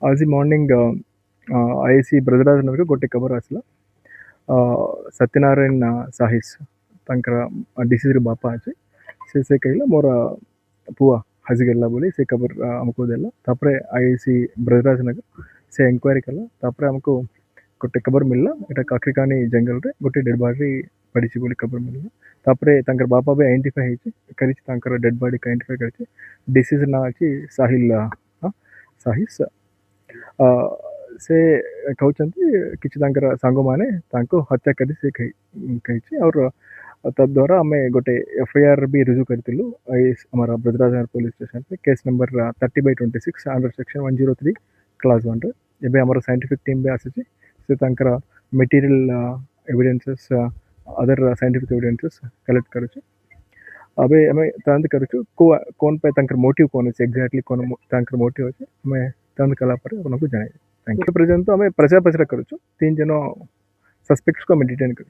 आज morning IC Brajraj नगर गोटे खबर आसला सत्यनारायण साहिस डिसीज बापा अच्छे से कहला मोर पुआ हजिगेला बोली से खबर हमको देला तापरे आईसी ब्रजराज नगर से इंक्वायरी कला तापरे हमको गोटे खबर मिलला एटा काकरिकानी जंगल रे गोटे डेड बॉडी पड़ी बोली खबर मिलला तापरे तंकर बापा भी आइडेंटिफाई हेची करिछि तंकर डेड बॉडी का आइडेंटिफाई करिछि डिसीज ना अछि साहिल साहिस से कहते किसी सांग मैंने हत्या कर कही और तद्वारा आम गोटे एफआईआर भी रुजु करूँ आम ब्रजराज पुलिस स्टेशन पे case number 30/26 under section 103 class 1 एवं आम साइंटिफिक टीम भी आसी से material evidences other scientific evidences collect कर अबे हमें तंद करूँ कौन पे मोटिव कौन अच्छे एक्जाक्टली कौन मोटिव अच्छे हमें तंद कला पर उनको जन थैंक यू प्रेजेंट तो हमें प्रजा पचरा करूँ 3 जन सस्पेक्ट्स को हमें डिटेन करूँ।